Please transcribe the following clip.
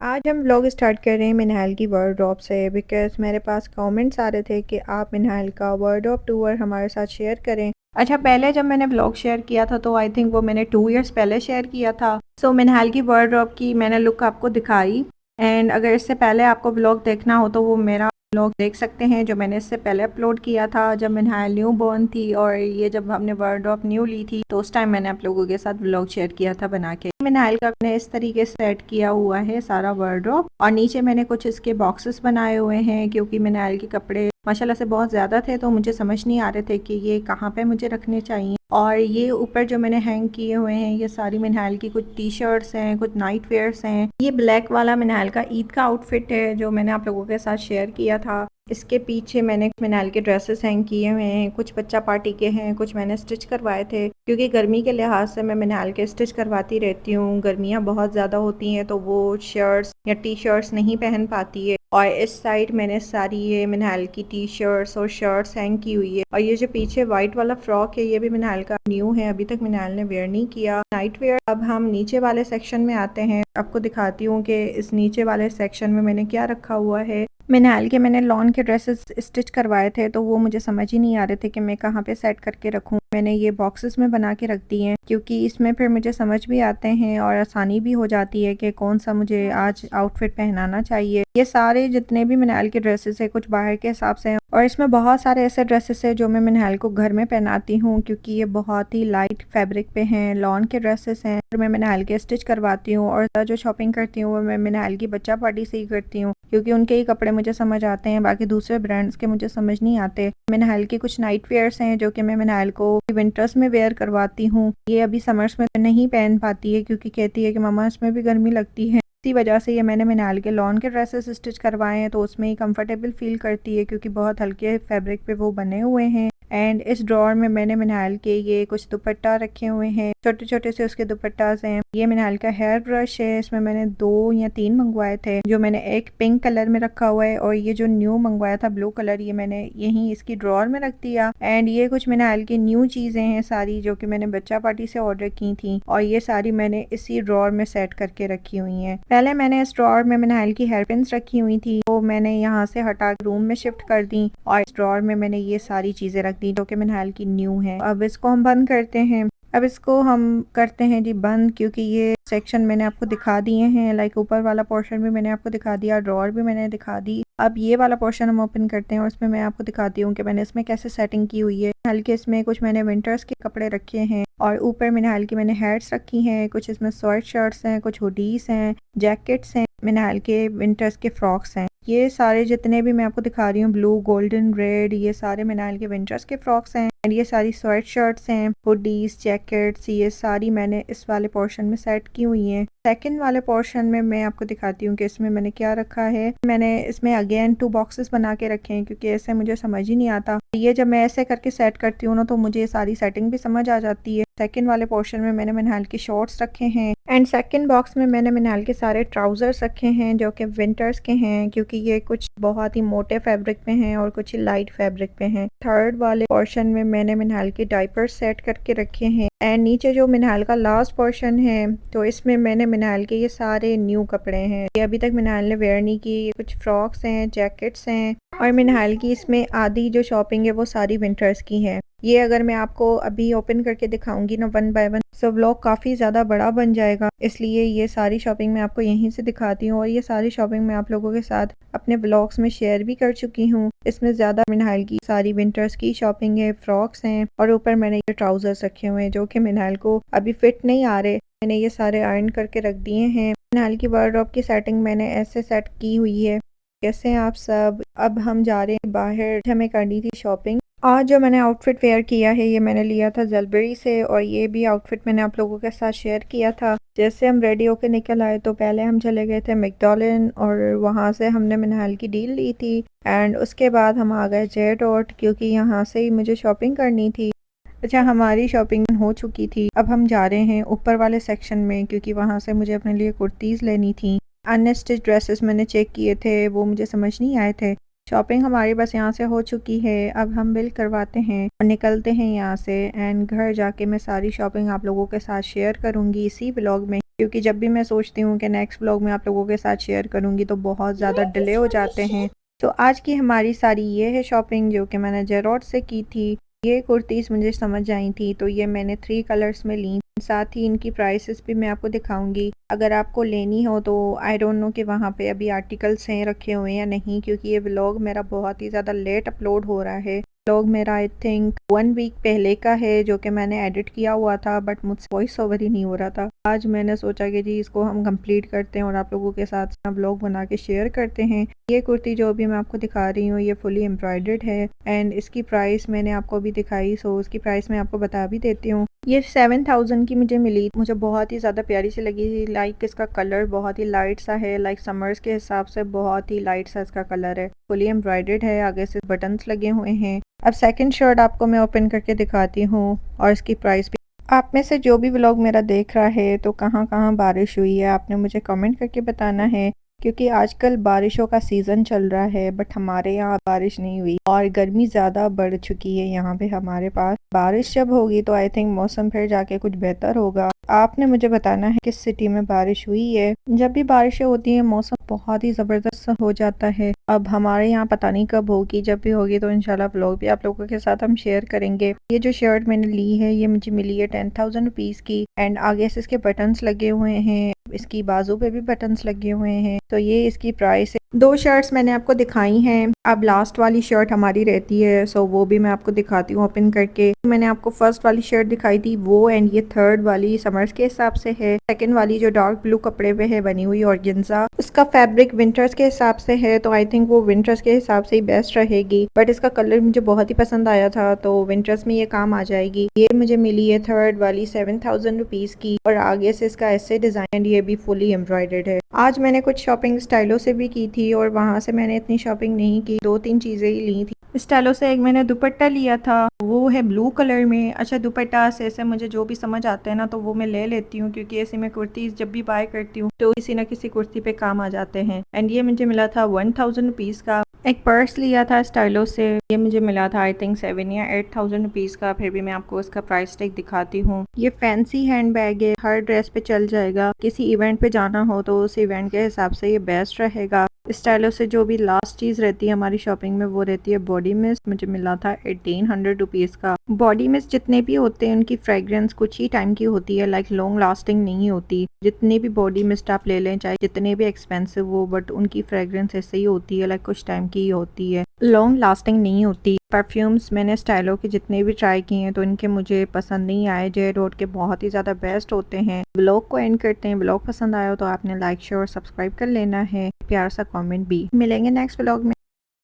आज हम vlog start कर रहे हैं मिनहाल की वार्डरोब से बिकॉज़ मेरे पास कमेंट्स आ रहे थे कि आप मिनहाल का वार्डरोब टूर हमारे साथ शेयर करें। अच्छा, पहले जब मैंने व्लॉग शेयर किया था तो आई थिंक वो मैंने 2 इयर्स पहले शेयर किया था। सो मिनहाल की वार्डरोब की मैंने लुक आपको दिखाई। एंड अगर इससे पहले आपको व्लॉग देखना हो तो वो मेरा व्लॉग देख सकते हैं जो मैंने इससे पहले अपलोड किया था जब मिनहाल न्यू बॉर्न थी और ये जब हमने वार्डरोब न्यू ली थी तो उस टाइम मैंने आप लोगों के साथ व्लॉग शेयर किया था बना के। मिनहाल का मैंने इस तरीके से सेट किया हुआ है सारा वार्डरोब और नीचे मैंने कुछ इसके बॉक्सेस बनाए हुए हैं क्योंकि मिनहाल के कपड़े माशाल्लाह से बहुत ज़्यादा थे तो मुझे समझ नहीं आ रहे थे कि ये कहाँ पे मुझे रखने चाहिए। और ये ऊपर जो मैंने हैंग किए हुए हैं ये सारी मिनहाल की कुछ टी शर्ट्स हैं, कुछ नाइट वेयर्स हैं। ये ब्लैक वाला मिनहाल का ईद का आउटफिट है जो मैंने आप लोगों के साथ शेयर किया था। इसके पीछे मैंने मिनाल के ड्रेसेस हैंग किए हुए हैं, कुछ बच्चा पार्टी के हैं, कुछ मैंने स्टिच करवाए थे क्योंकि गर्मी के लिहाज से मैं मिनाल के स्टिच करवाती रहती हूँ। गर्मियाँ बहुत ज़्यादा होती हैं तो वो शर्ट्स या टी शर्ट्स नहीं पहन पाती है। और इस साइड मैंने सारी ये मिनाल की टी शर्ट्स और शर्ट्स हैंग की हुई है। और ये जो पीछे वाइट वाला फ्रॉक है ये भी मिनाल का न्यू है, अभी तक मिनाल ने वेयर नहीं किया नाइट वेयर। अब हम नीचे वाले सेक्शन में आते हैं, आपको दिखाती हूँ कि इस नीचे वाले सेक्शन में मैंने क्या रखा हुआ है। मिनाल के मैंने लॉन के ड्रेसेस स्टिच करवाए थे तो वो मुझे समझ ही नहीं आ रहे थे कि मैं कहाँ पे सेट करके रखूँ। मैंने ये बॉक्सेस में बना के रख दी हैं क्योंकि इसमें फिर मुझे समझ भी आते हैं और आसानी भी हो जाती है कि कौन सा मुझे आज आउटफिट पहनाना चाहिए। ये सारे जितने भी मिनाल के ड्रेसेस है कुछ बाहर के हिसाब से हैं और इसमें बहुत सारे ऐसे ड्रेसेस है जो मैं मिनाल को घर में पहनाती हूँ क्योंकि ये बहुत ही लाइट फैब्रिक पे हैं, लॉन के ड्रेसेस हैं और मैं मिनाल के स्टिच करवाती हूँ। और जो शॉपिंग करती हूँ वो मैं मिनाल की बच्चा पार्टी से ही करती हूँ क्योंकि उनके ही कपड़े मुझे समझ आते हैं, बाकी दूसरे ब्रांड्स के मुझे समझ नहीं आते। मिनाल के कुछ नाइट वेयर्स हैं जो कि मैं मिनाल को विंटर्स में वेयर करवाती हूँ। ये अभी समर्स में तो नहीं पहन पाती है क्योंकि कहती है कि मम्मा इसमें भी गर्मी लगती है। इसी वजह से ये मैंने मिनाल के लॉन के ड्रेसेस स्टिच करवाए हैं तो उसमें ही कंफर्टेबल फील करती है क्योंकि बहुत हल्के फैब्रिक पे वो बने हुए हैं। एंड इस ड्रॉर में मैंने मिनाल के ये कुछ दुपट्टा रखे हुए हैं, छोटे छोटे से उसके दुपट्टास हैं। ये मिनाल का हेयर ब्रश है, इसमें मैंने 2 या 3 मंगवाए थे जो मैंने एक पिंक कलर में रखा हुआ है और ये जो न्यू मंगवाया था ब्लू कलर ये मैंने यहीं इसकी ड्रॉर में रख दिया। एंड ये कुछ मिनाल की न्यू चीजें हैं सारी जो कि मैंने बच्चा पार्टी से ऑर्डर की थी और ये सारी मैंने इसी ड्रॉर में सेट करके रखी हुई हैं। पहले मैंने इस ड्रॉर में मिनाल की हेयर पिन्स रखी हुई थी तो मैंने यहाँ से हटा रूम में शिफ्ट कर दी और इस ड्रॉर में मैंने ये सारी चीजें रख दी जो कि मिनाल की न्यू है। अब इसको हम बंद करते हैं। अब इसको हम करते हैं जी बंद क्योंकि ये सेक्शन मैंने आपको दिखा दिए हैं, लाइक ऊपर वाला पोर्शन भी मैंने आपको दिखा दिया, ड्रॉर भी मैंने दिखा दी। अब ये वाला पोर्शन हम ओपन करते हैं और इसमें मैं आपको दिखाती हूँ कि मैंने इसमें कैसे सेटिंग की हुई है। हल्के इसमें कुछ मैंने विंटर्स के कपड़े रखे हैं और ऊपर मैंने हल्की मैंने हैट्स रखी हैं, कुछ इसमें स्वेट शर्ट्स हैं, कुछ हुडीज हैं, जैकेट्स हैं, मैंने हल्के विंटर्स के फ्रॉक्स हैं। ये सारे जितने भी मैं आपको दिखा रही हूँ ब्लू गोल्डन रेड ये सारे मिनाल के विंटर्स के फ्रॉक्स हैं एंड ये सारी स्वेट शर्ट्स हैं, हुडीज, जैकेट्स, ये सारी मैंने इस वाले पोर्शन में सेट की हुई हैं। सेकंड वाले पोर्शन में मैं आपको दिखाती हूँ कि इसमें मैंने क्या रखा है। मैंने इसमें अगेन 2 बॉक्सेस बना के रखे हैं क्योंकि ऐसे मुझे समझ ही नहीं आता। ये जब मैं ऐसे करके सेट करती हूँ ना तो मुझे सारी सेटिंग भी समझ आ जाती है। सेकंड वाले पोर्शन में मैंने मिनाल के शॉर्ट्स रखे हैं एंड सेकंड बॉक्स में मैंने मिनाल के सारे ट्राउजर्स रखे हैं जो कि विंटर्स के हैं क्योंकि ये कुछ बहुत ही मोटे फैब्रिक पे हैं और कुछ लाइट फैब्रिक पे हैं। थर्ड वाले पोर्शन में मैंने मिनाल के डायपर्स सेट करके रखे हैं एंड नीचे जो मिनाल का लास्ट पोर्शन है तो इसमें मैंने मिनाल के ये सारे न्यू कपड़े हैं, ये अभी तक मिनाल ने वेयर नहीं की। ये कुछ फ्रॉक्स हैं, जैकेट्स हैं और मिनाल की इसमें आधी जो शॉपिंग है वो सारी विंटर्स की है। ये अगर मैं आपको अभी ओपन करके दिखाऊंगी ना 1 बाय 1 सो व्लॉग काफ़ी ज़्यादा बड़ा बन जाएगा, इसलिए ये सारी शॉपिंग मैं आपको यहीं से दिखाती हूँ और ये सारी शॉपिंग मैं आप लोगों के साथ अपने व्लॉग्स में शेयर भी कर चुकी हूँ। इसमें ज़्यादा मिनाल की सारी विंटर्स की शॉपिंग है, फ्रॉक्स हैं और ऊपर मैंने ये ट्राउजर्स रखे हुए हैं जो कि मिनाल को अभी फिट नहीं आ रहे। मैंने ये सारे आयरन करके रख दिए हैं। मिनाल की वार्डरोब की सेटिंग मैंने ऐसे सेट की हुई है। कैसे हैं आप सब? अब हम जा रहे हैं बाहर, हमें करनी थी शॉपिंग। आज जो मैंने आउटफिट वेयर किया है ये मैंने लिया था ज़लबरी से और ये भी आउटफिट मैंने आप लोगों के साथ शेयर किया था। जैसे हम रेडी होकर निकल आए तो पहले हम चले गए थे मैकडॉलन और वहाँ से हमने मिनाल की डील ली थी एंड उसके बाद हम आ गए जे डॉट क्योंकि यहाँ से ही मुझे शॉपिंग करनी थी। अच्छा, हमारी शॉपिंग हो चुकी थी। अब हम जा रहे हैं ऊपर वाले सेक्शन में क्योंकि वहाँ से मुझे अपने लिए कुर्तीज़ लेनी थी। अनस्टिच ड्रेसेस मैंने चेक किए थे, वो मुझे समझ नहीं आए थे। शॉपिंग हमारी बस यहाँ से हो चुकी है। अब हम बिल करवाते हैं और निकलते हैं यहाँ से एंड घर जाके मैं सारी शॉपिंग आप लोगों के साथ शेयर करूँगी इसी ब्लॉग में। क्योंकि जब भी मैं सोचती हूँ कि नेक्स्ट व्लॉग में आप लोगों के साथ शेयर करूँगी तो बहुत ज़्यादा डिले हो जाते हैं। तो आज की हमारी सारी ये है शॉपिंग जो कि मैंने जेरोड से की थी। ये कुर्तीज़ मुझे समझ आई थी तो ये मैंने 3 कलर्स में ली। साथ ही इनकी प्राइसेस भी मैं आपको दिखाऊंगी। अगर आपको लेनी हो तो आई डोंट नो कि वहाँ पे अभी आर्टिकल्स हैं रखे हुए हैं या नहीं, क्योंकि ये व्लॉग मेरा बहुत ही ज़्यादा लेट अपलोड हो रहा है। व्लॉग मेरा आई थिंक 1 वीक पहले का है जो कि मैंने एडिट किया हुआ था, बट मुझसे वॉइस ओवर ही नहीं हो रहा था। आज मैंने सोचा कि जी इसको हम कंप्लीट करते हैं और आप लोगों के साथ व्लॉग बना के शेयर करते हैं। ये कुर्ती जो अभी मैं आपको दिखा रही हूँ ये फुली एम्ब्रॉयडर्ड है एंड इसकी प्राइस मैंने आपको अभी दिखाई, सो उसकी प्राइस मैं आपको बता भी देती हूँ। ये 7000 की मुझे मिली। मुझे बहुत ही ज़्यादा प्यारी सी लगी थी। लाइक इसका कलर बहुत ही लाइट सा है, लाइक समर्स के हिसाब से बहुत ही लाइट सा इसका कलर है। फुली एम्ब्रॉयडर्ड है, आगे से बटन्स लगे हुए हैं। अब सेकंड शर्ट आपको मैं ओपन करके दिखाती हूँ और इसकी प्राइस भी। आप में से जो भी व्लॉग मेरा देख रहा है तो कहाँ कहाँ बारिश हुई है आपने मुझे कमेंट करके बताना है, क्योंकि आजकल बारिशों का सीज़न चल रहा है बट हमारे यहाँ बारिश नहीं हुई और गर्मी ज़्यादा बढ़ चुकी है यहाँ पे हमारे पास। बारिश जब होगी तो आई थिंक मौसम फिर जाके कुछ बेहतर होगा। आपने मुझे बताना है किस सिटी में बारिश हुई है। जब भी बारिशें होती हैं मौसम बहुत ही ज़बरदस्त हो जाता है। अब हमारे यहाँ पता नहीं कब होगी, जब भी होगी तो इंशाल्लाह व्लॉग भी आप लोगों के साथ हम शेयर करेंगे। ये जो शर्ट मैंने ली है ये मुझे मिली है 10,000 रुपीज़ की एंड आगे से इसके बटन्स लगे हुए हैं, इसकी बाजू पे भी बटन्स लगे हुए हैं। तो ये इसकी प्राइस है। 2 शर्ट्स मैंने आपको दिखाई हैं। अब लास्ट वाली शर्ट हमारी रहती है, सो वो भी मैं आपको दिखाती हूँ ओपन करके। मैंने आपको फर्स्ट वाली शर्ट दिखाई थी वो एंड ये थर्ड वाली समर्स के हिसाब से है। सेकंड वाली जो डार्क ब्लू कपड़े पे है बनी हुई ऑर्गेन्जा, उसका फैब्रिक विंटर्स के हिसाब से है तो आई थिंक वो विंटर्स के हिसाब से ही बेस्ट रहेगी। बट इसका कलर मुझे बहुत ही पसंद आया था तो विंटर्स में ये काम आ जाएगी। ये मुझे मिली है थर्ड वाली 7000 रुपीज़ की और आगे से इसका ऐसे डिज़ाइन ये भी फुली एम्ब्रॉयडर्ड है। आज मैंने कुछ शॉपिंग स्टाइलों से भी की थी और वहाँ से मैंने इतनी शॉपिंग नहीं की, 2-3 चीज़ें ही ली थी। स्टाइलों से एक मैंने दुपट्टा लिया था, वो है ब्लू कलर में। अच्छा दुपट्टा से ऐसे मुझे जो भी समझ आता है ना तो वो मैं ले लेती हूँ, क्योंकि ऐसे मैं कुर्तीज़ जब भी बाय करती हूँ तो किसी ना किसी कुर्ती पे काम आ जाते हैं। एंड ये मुझे मिला था 1000 रुपीज़ का। एक पर्स लिया था स्टाइलो से, ये मुझे मिला था आई थिंक 7 या 8000 रुपीज़ का। फिर भी मैं आपको इसका प्राइस टैग दिखाती हूँ। ये फैंसी हैंड बैग है, हर ड्रेस पे चल जाएगा। किसी इवेंट पे जाना हो तो उस इवेंट के हिसाब से ये बेस्ट रहेगा। स्टाइलो से जो भी लास्ट चीज़ रहती है हमारी शॉपिंग में वो रहती है बॉडी मिस्ट। मुझे मिला था 1800 रुपीज़ का। बॉडी मिस्ट जितने भी होते हैं उनकी फ्रेग्रेंस कुछ ही टाइम की होती है, लाइक लॉन्ग लास्टिंग नहीं होती। जितने भी बॉडी मिस्ट आप ले लें चाहे जितने भी एक्सपेंसिव हो, बट उनकी फ्रेग्रेंस ऐसे ही होती है, लाइक कुछ टाइम की ही होती है, लॉन्ग लास्टिंग नहीं होती। परफ्यूम्स मैंने स्टाइलो के जितने भी ट्राई किए हैं तो इनके मुझे पसंद नहीं आए। जे रोड के बहुत ही ज़्यादा बेस्ट होते हैं। ब्लॉग को एंड करते हैं। ब्लॉग पसंद आया तो आपने लाइक शेयर और सब्सक्राइब कर लेना है। प्यार सा कमेंट भी। मिलेंगे नेक्स्ट ब्लॉग में।